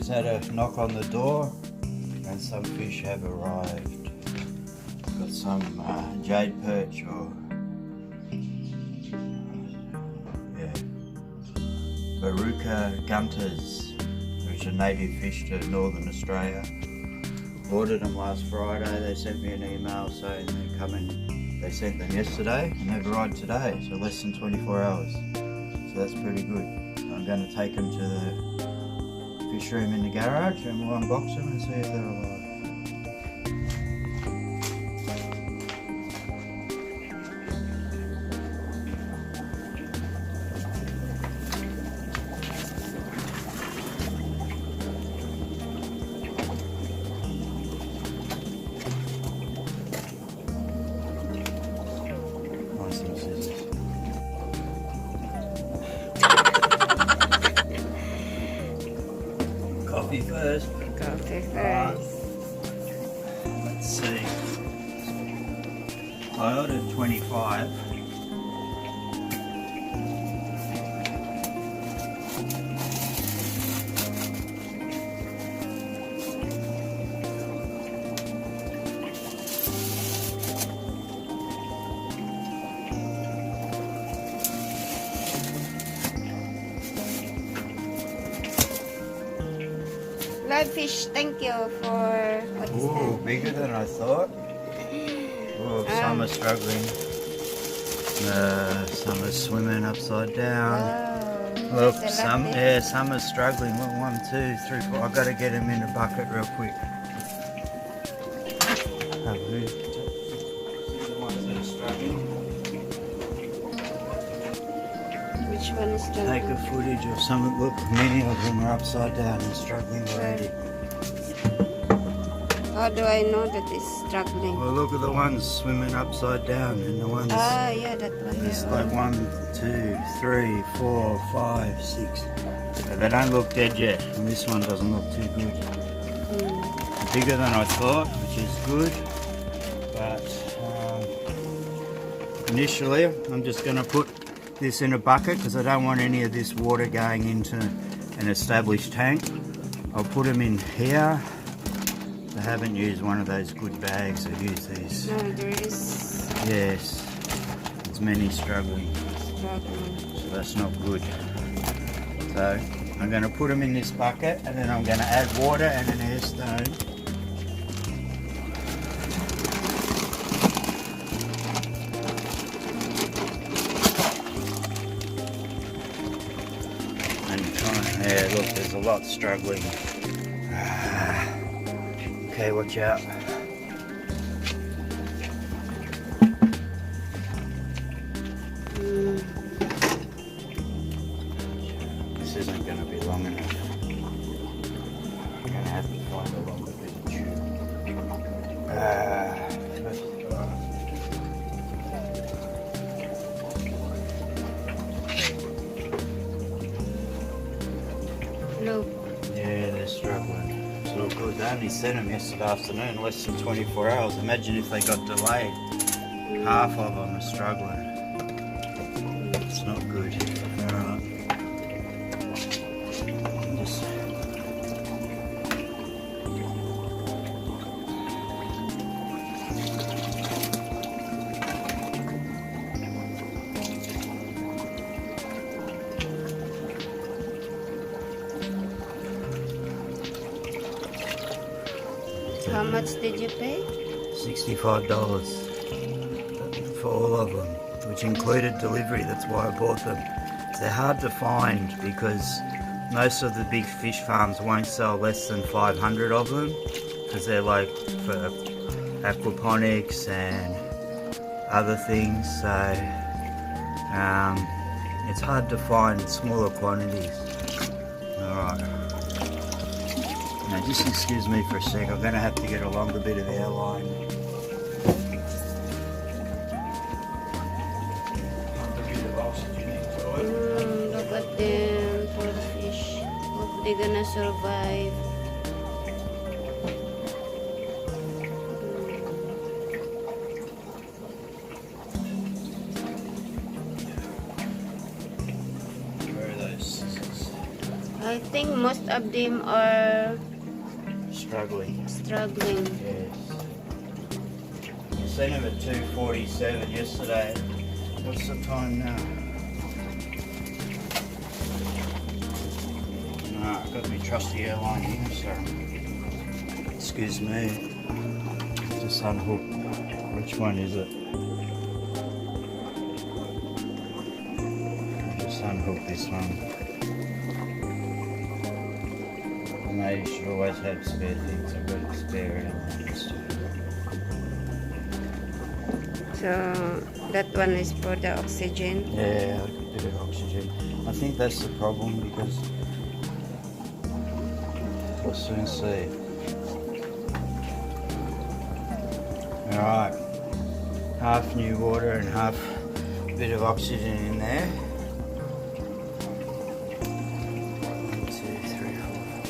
just had a knock on the door and some fish have arrived. Got some jade perch or Baruka gunters, which are native fish to northern Australia. Ordered them last Friday. They sent me an email saying they're coming. They sent them yesterday and they've arrived today, so less than 24 hours. So that's pretty good. I'm going to take them to the fish room in the garage and we'll unbox them and see if they're alive. Coffee first. Coffee first. Let's see. I ordered 25. Live fish, thank you for what is Ooh, that? bigger than I thought. Oh, some are struggling. Some are swimming upside down. Wow, Look, there's a some lot there. some are struggling. Look, 1, 2, 3, 4. I've got to get them in a bucket real quick. These are the ones that are struggling. Which one is struggling? Take a footage of some. Look, many of them are upside down and struggling already. How do I know that it's struggling? Well, look at the ones swimming upside down, and the ones. Ah, yeah, that one. It's Yeah. like 1, 2, 3, 4, 5, 6. But they don't look dead yet, and this one doesn't look too good. Bigger than I thought, which is good. But initially, I'm just going to put this in a bucket because I don't want any of this water going into an established tank. I'll put them in here. I haven't used one of those good bags. I've used these. No, there is Yes, there's many struggling. struggling. So that's not good. So I'm going to put them in this bucket and then I'm going to add water and an air stone. And try, yeah, look, there's a lot struggling. Okay, watch out. This isn't going to be long enough. I'm going to have to find a longer bit of tube. Look. Yeah, they're struggling. It's not good. They only sent them yesterday afternoon, less than 24 hours. Imagine if they got delayed. Half of them are struggling. It's not good. Alright. Just How much did you pay? $65 for all of them, which included delivery. That's why I bought them. They're hard to find because most of the big fish farms won't sell less than 500 of them because they're like for aquaponics and other things. So it's hard to find smaller quantities. Alright. Now just excuse me for a sec, I'm going to have to get a longer bit of airline. Look at them, poor fish. Hope they're gonna survive. Where are those scissors? I think most of them are Struggling. struggling. Yes. I seen him at 2:47 yesterday. What's the time now? No, I've got my trusty airline here, so excuse me. Just unhook. Which one is it? Just unhook this one. No, you should always have spare things. I've got a spare airlines too. So that one is for the oxygen. Yeah, a bit of oxygen. I think that's the problem because we'll soon see. Alright, half new water and half a bit of oxygen in there. 1, 2, 3,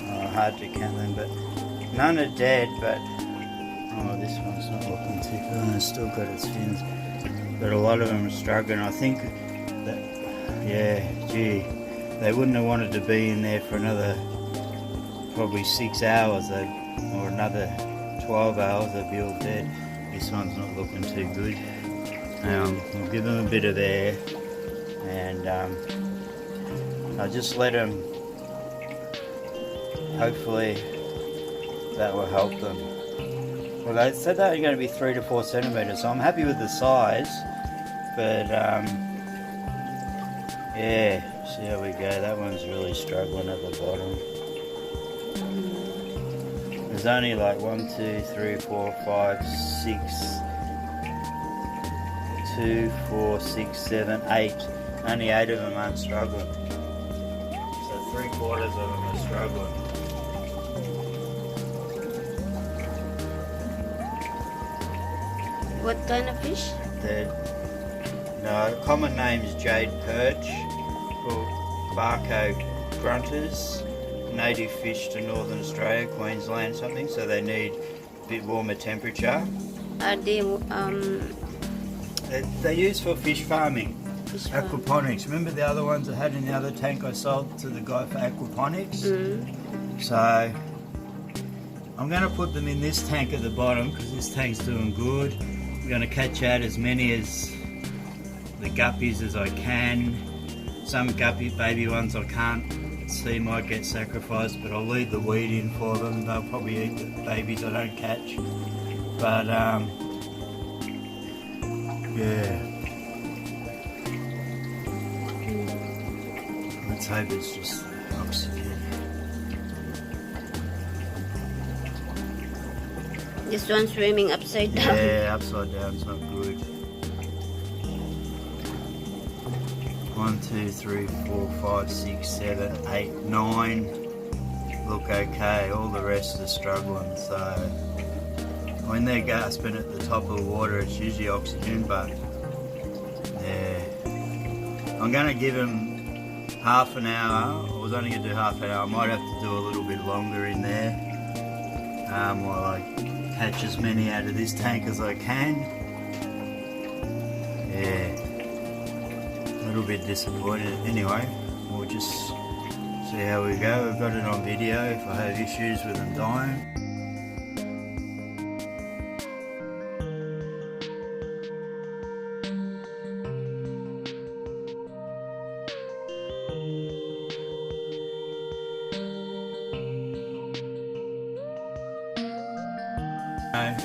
4. Hard to count them, but none are dead, but oh, this one's not looking too good. It's still got its fins, but a lot of them are struggling. I think that, yeah, gee, they wouldn't have wanted to be in there for another probably 6 hours, or another 12 hours. They'd be all dead. This one's not looking too good. We'll give them a bit of air, and I'll just let them. Hopefully, that will help them. Well, they said they're going to be 3 to 4 centimeters, so I'm happy with the size. But yeah, see how we go. That one's really struggling at the bottom. There's only like 1, 2, 3, 4, 5, 6, 2, 4, 6, 7, 8. Only 8 of them aren't struggling. So 3/4 of them are struggling. What kind of fish? No, common name is Jade perch, or barco grunters. Native fish to Northern Australia, Queensland, something. So they need a bit warmer temperature. Are they They're used for fish farming. fish farm? Aquaponics. Remember the other ones I had in the other tank I sold to the guy for aquaponics? So I'm going to put them in this tank at the bottom because this tank's doing good. I'm going to catch out as many as the guppies as I can. Some guppy baby ones I can't see might get sacrificed, but I'll leave the weed in for them. They'll probably eat the babies I don't catch. But yeah. Let's hope it's just the oxygen. This one swimming upside down. Yeah, upside down's not good. 1, 2, 3, 4, 5, 6, 7, 8, 9 look okay. All the rest are struggling. So when they're gasping at the top of the water, it's usually oxygen. But yeah, I'm going to give them half an hour. I was only going to do half an hour. I might have to do a little bit longer in there while I catch as many out of this tank as I can. Yeah. A little bit disappointed. Anyway, we'll just see how we go. We've got it on video if I have issues with them dying.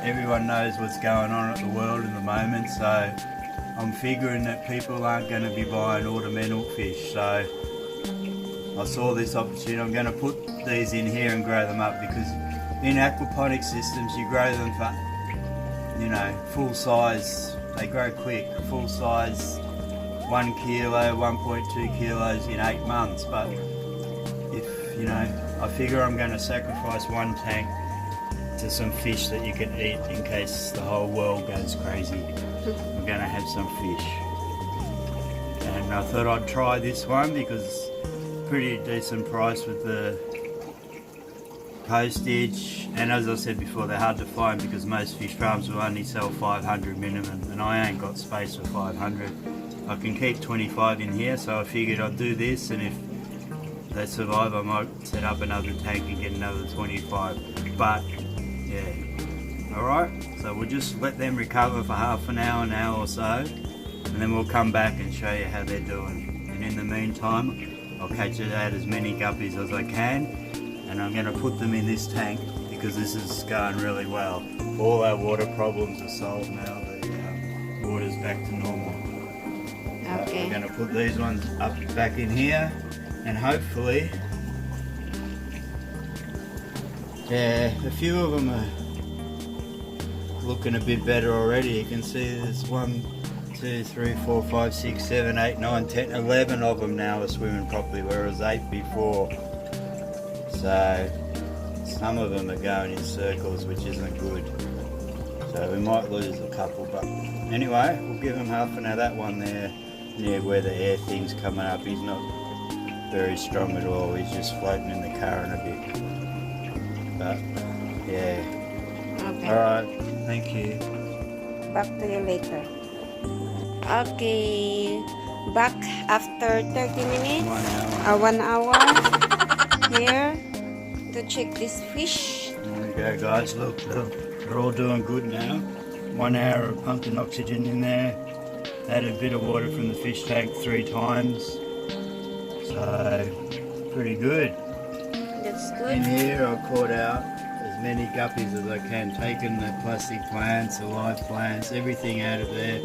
Everyone knows what's going on at the world in the moment, so I'm figuring that people aren't going to be buying ornamental fish, so I saw this opportunity. I'm going to put these in here and grow them up, because in aquaponic systems you grow them for, you know, full size. They grow quick, full size, 1 kilo, 1.2 kilos in 8 months. But if, you know, I figure I'm going to sacrifice one tank to some fish that you can eat in case the whole world goes crazy. I'm going to have some fish, and I thought I'd try this one because pretty decent price with the postage, and as I said before, they're hard to find because most fish farms will only sell 500 minimum, and I ain't got space for 500. I can keep 25 in here, so I figured I'd do this, and if they survive, I might set up another tank and get another 25. But yeah, alright, so we'll just let them recover for half an hour or so, and then we'll come back and show you how they're doing. And in the meantime, I'll catch out as many guppies as I can, and I'm going to put them in this tank because this is going really well. All our water problems are solved now. The water's back to normal. Okay. We're going to put these ones up back in here, and hopefully, yeah, a few of them are looking a bit better already. You can see there's 1, 2, 3, 4, 5, 6, 7, 8, 9, 10, 11 of them now are swimming properly, whereas 8 before. So some of them are going in circles, which isn't good. So we might lose a couple, but anyway, we'll give them half an hour. That one there, near where the air thing's coming up, he's not very strong at all. He's just floating in the current a bit. But yeah. Okay. Alright, thank you. Back to you later. Okay, back after 30 minutes 1 hour. 1 hour here to check this fish. There we go, guys. Look, they're all doing good now. 1 hour of pumping oxygen in there. Added a bit of water from the fish tank 3 times. So, pretty good. That's In good. here, I've caught out as many guppies as I can. Taken the plastic plants, the live plants, everything out of there.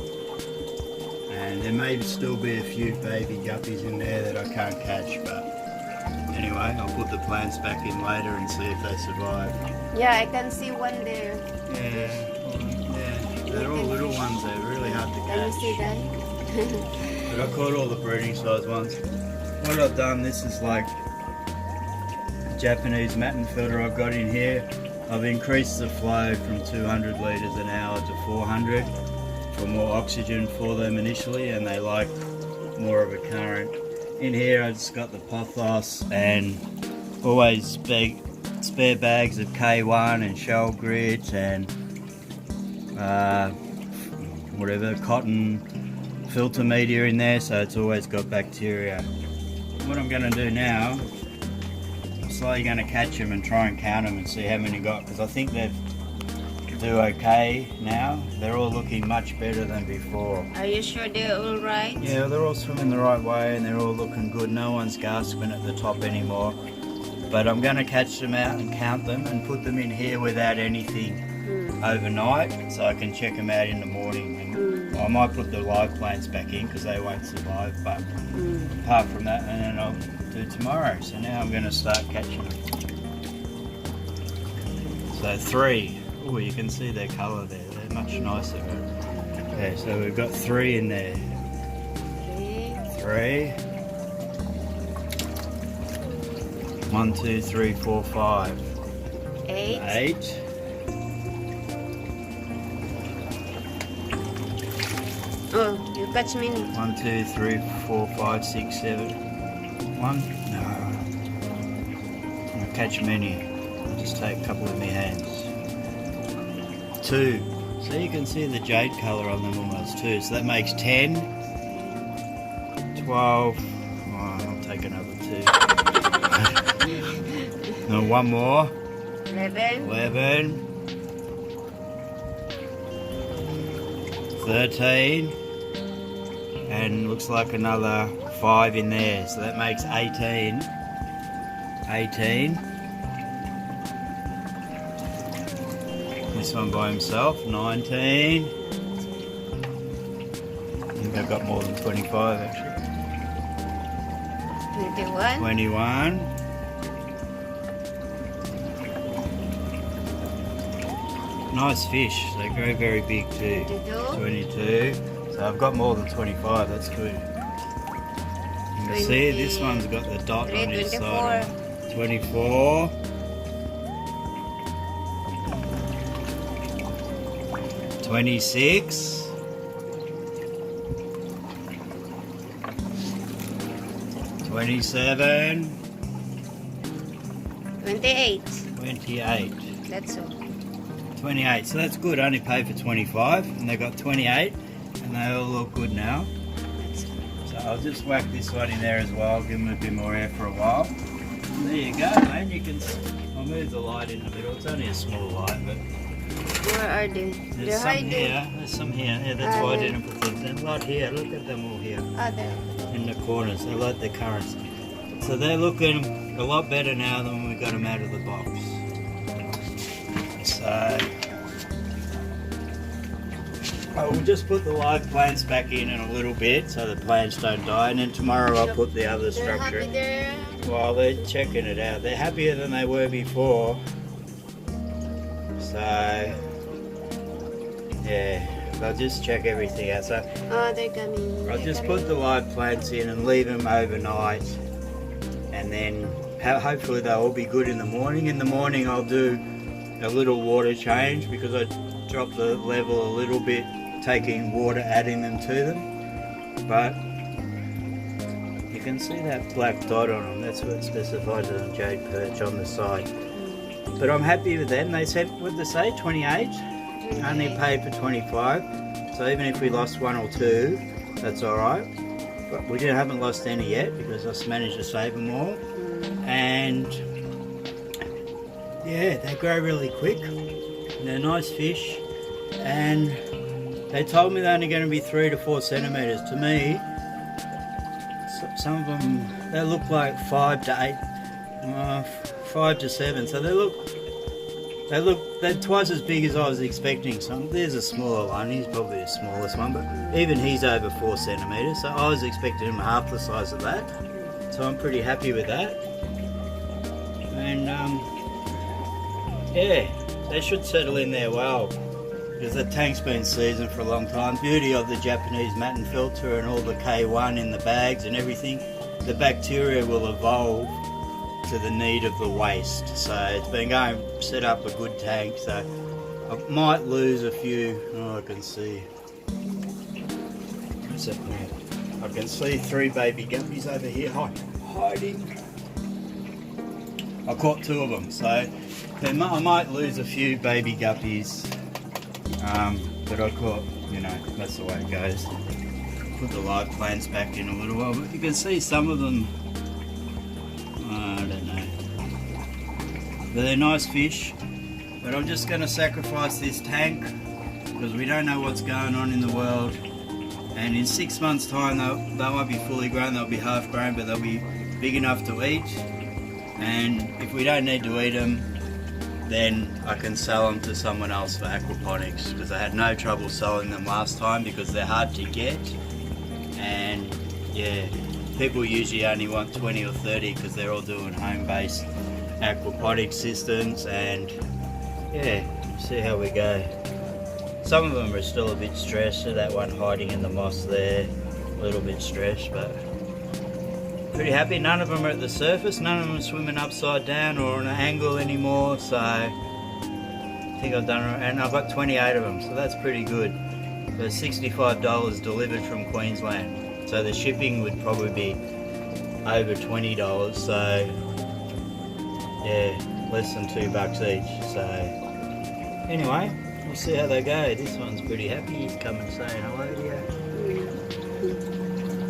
And there may still be a few baby guppies in there that I can't catch, but anyway, I'll put the plants back in later and see if they survive. Yeah, I can see one there. Yeah, they're all little ones, they're really hard to Can you catch. see that? But I caught all the breeding size ones. What I've done, this is like a Japanese matin filter I've got in here. I've increased the flow from 200 litres an hour to 400 for more oxygen for them initially, and they like more of a current. In here I just got the pothos and always spare bags of K1 and shell grit and whatever, cotton filter media in there, so it's always got bacteria. What I'm going to do now, I'm slowly going to catch them and try and count them and see how many got, because I think they do okay now. They're all looking much better than before. Are you sure they're all right? Yeah, they're all swimming the right way and they're all looking good. No one's gasping at the top anymore. But I'm going to catch them out and count them and put them in here without anything overnight, so I can check them out in the morning. And I might put the live plants back in because they won't survive, but apart from that, and then I'll do tomorrow. So now I'm going to start catching them. So 3. Oh, you can see their colour there. They're much nicer. Okay, so we've got 3 in there. Okay. 3. 1, 2, 3, 4, 5. 8. 8. Oh, you catch many. 1, 2, 3, 4, 5, 6, 7. 1? No. I'll catch many. I'll just take a couple in my hands. 2. So you can see the jade colour on them almost too. So that makes 10. 12. Oh, I'll take another 2. And 1 more. 11. 11. 13. And looks like another 5 in there. So that makes 18. 18. This one by himself, 19. I think I've got more than 25 actually. 21. 21. Nice fish, they grow very big too. 22. So I've got more than 25, that's good. You can see this one's got the dot on his side. 24. 26. 27. 28. 28. That's all. 28. So that's good. I only paid for 25 and they got 28 and they all look good now. That's all. So So I'll just whack this one in there as well, give them a bit more air for a while. There you go, man. You can. I'll move the light in the middle. It's only a small light, but. Where are they? There's They're some hiding. here. There's some here. Yeah, that's why I didn't put things. There's a lot here. Look at them all here. There. In the corners. They like the currants. So they're looking a lot better now than when we got them out of the box. So I will just put the live plants back in a little bit so the plants don't die, and then tomorrow I'll put the other structure. They're happy there. Well, they're checking it out. They're happier than they were before. So yeah, I'll just check everything out. So They're coming. I'll just put the live plants in and leave them overnight, and then hopefully they'll all be good in the morning. In the morning I'll do a little water change because I dropped the level a little bit, taking water, adding them to them. But you can see that black dot on them. That's what specifies as a Jade perch on the side. But I'm happy with them. They said, what did they say, 28? Only paid for 25. So even if we lost one or two, that's alright. But we haven't lost any yet because I managed to save them all. And yeah, they grow really quick. They're nice fish. And they told me they're only going to be 3 to 4 centimetres. To me, some of them, they look like 5 to 8, 5 to 7. So they're twice as big as I was expecting. So there's a smaller one. He's probably the smallest one, but even he's over 4 centimetres. So I was expecting him half the size of that. So I'm pretty happy with that. And yeah, they should settle in there well because the tank's been seasoned for a long time. Beauty of the Japanese matin filter and all the K1 in the bags and everything, the bacteria will evolve to the need of the waste. So it's been going, set up a good tank. So I might lose a few. Oh, I can see. What's that there? I can see 3 baby guppies over here hiding. I caught 2 of them, so I might lose a few baby guppies, but I caught, you know, that's the way it goes. Put the live plants back in a little while, but you can see some of them, I don't know, but they're nice fish. But I'm just going to sacrifice this tank because we don't know what's going on in the world, and in 6 months time they won't be fully grown, they'll be half grown, but they'll be big enough to eat. And if we don't need to eat them, then I can sell them to someone else for aquaponics, because I had no trouble selling them last time because they're hard to get. And yeah, people usually only want 20 or 30 because they're all doing home-based aquaponics systems. And yeah, see how we go. Some of them are still a bit stressed, so that one hiding in the moss there, a little bit stressed, but pretty happy. None of them are at the surface, none of them are swimming upside down or on an angle anymore, so I think I've done it, and I've got 28 of them, so that's pretty good. So $65 delivered from Queensland, so the shipping would probably be over $20, so yeah, less than $2 each. So anyway, we'll see how they go. This one's pretty happy, he's coming saying hello to you.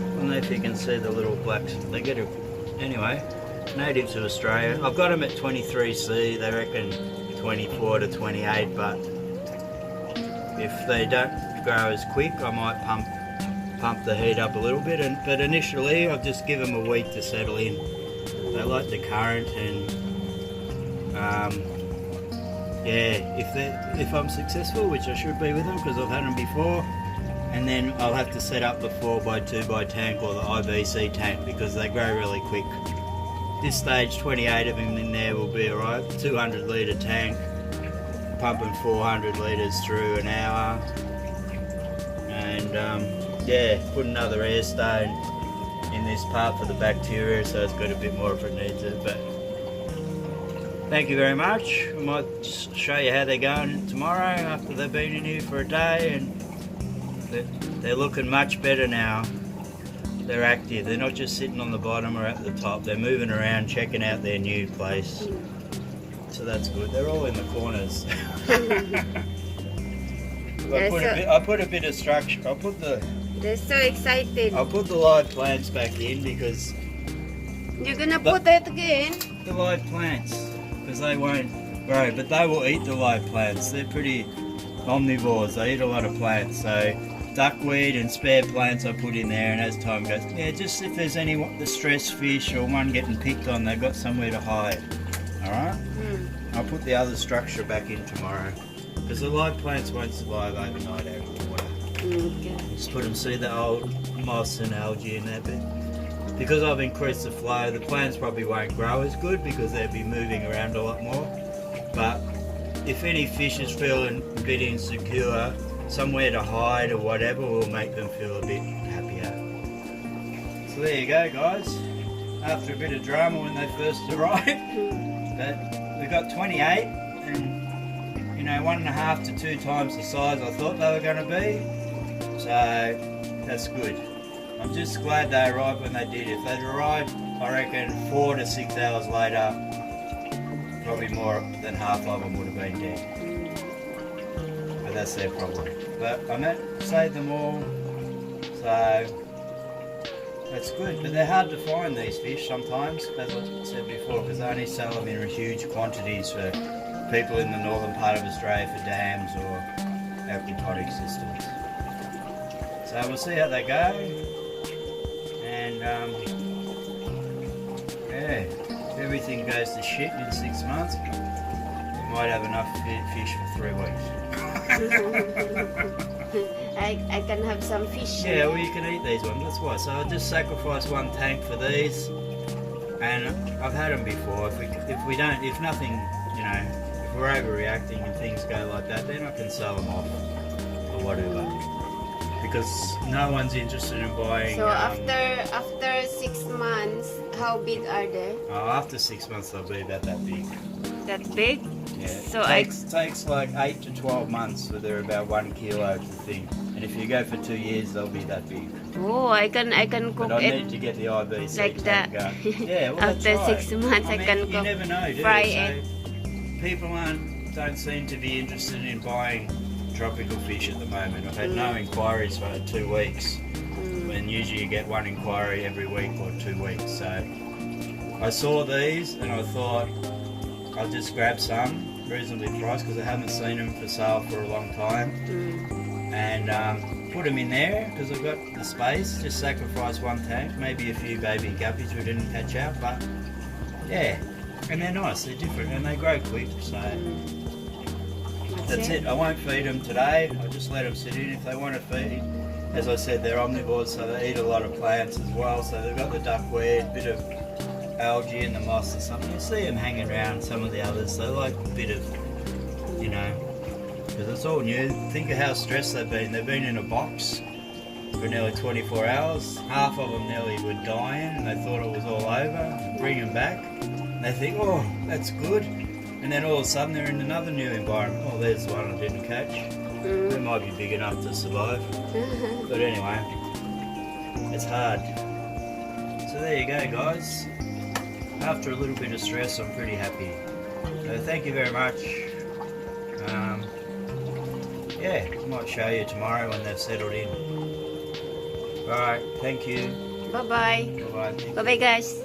I don't know if you can see the little blacks. They get a, anyway, native to Australia. I've got them at 23C. They reckon 24 to 28, but if they don't grow as quick, I might pump the heat up a little bit. But initially, I'll just give them a week to settle in. They like the current, and yeah, if I'm successful, which I should be with them because I've had them before. And then I'll have to set up the 4x2x tank or the IBC tank because they grow really quick. This stage, 28 of them in there will be alright. 200 litre tank, pumping 400 litres through an hour. And yeah, put another air stone in this part for the bacteria so it's got a bit more if it needs it. But thank you very much. I might show you how they're going tomorrow after they've been in here for a day. And they're looking much better now. They're active. They're not just sitting on the bottom or at the top. They're moving around, checking out their new place. So that's good. They're all in the corners. Yeah, I put a bit of structure. I'll put the They're so excited. I'll put the live plants back in because You're gonna put it again? the live plants, because they won't grow, but they will eat the live plants. They're pretty omnivores. They eat a lot of plants. So duckweed and spare plants I put in there, and as time goes, yeah, just if there's any distressed fish or one getting picked on, they've got somewhere to hide. All right. I'll put the other structure back in tomorrow because the live plants won't survive overnight out of the water. Okay. Just put them, see the old moss and algae in there, but because I've increased the flow, the plants probably won't grow as good because they'll be moving around a lot more. But if any fish is feeling a bit insecure, somewhere to hide or whatever will make them feel a bit happier. So there you go, guys. After a bit of drama when they first arrived, but we got 28 and, you know, 1.5 to 2 times the size I thought they were going to be. So that's good. I'm just glad they arrived when they did. If they'd arrived, I reckon 4 to 6 hours later, probably more than half of them would have been dead. But that's their problem. But I saved them all, so that's good. But they're hard to find, these fish, sometimes, as I said before, because they only sell them in huge quantities for people in the northern part of Australia for dams or aquaponics systems. So we'll see how they go, and yeah, if everything goes to shit in 6 months, we might have enough fish for 3 weeks. I can have some fish. Yeah, well, you can eat these ones, that's why. So I'll just sacrifice 1 tank for these, and I've had them before. If nothing, you know, if we're overreacting and things go like that, then I can sell them off or whatever. Because no one's interested in buying. So after 6 months, how big are they? After 6 months, they'll be about that big. That big? Yeah. So It takes like 8 to 12 months, so they're about 1 kilo to thing. And if you go for 2 years, they'll be that big. Oh, I can cook But I it need to get the IBC like that. Yeah, well, After that's right. 6 months, I can You cook. never know, do you? Fry So it. people don't seem to be interested in buying tropical fish at the moment. I've had no inquiries for 2 weeks. And usually you get 1 inquiry every week or 2 weeks. So I saw these and I thought I'll just grab some reasonably priced because I haven't seen them for sale for a long time. And put them in there because I've got the space. Just sacrifice 1 tank, maybe a few baby guppies who didn't catch out, but yeah, and they're nice, they're different, and they grow quick. So that's it. I won't feed them today. I'll just let them sit in. If they want to feed, as I said, they're omnivores, so they eat a lot of plants as well. So they've got the duckweed, bit of algae in the moss or something. You see them hanging around. Some of the others, they like a bit of, you know, because it's all new. Think of how stressed they've been. They've been in a box for nearly 24 hours. Half of them nearly were dying and they thought it was all over. Bring them back and they think, oh, that's good. And then all of a sudden they're in another new environment. Oh, there's one I didn't catch. They might be big enough to survive. But anyway, it's hard. So there you go, guys. After a little bit of stress, I'm pretty happy. So thank you very much. Yeah, I might show you tomorrow when they've settled in. Alright, thank you. Bye-bye. Bye-bye. Bye-bye, guys.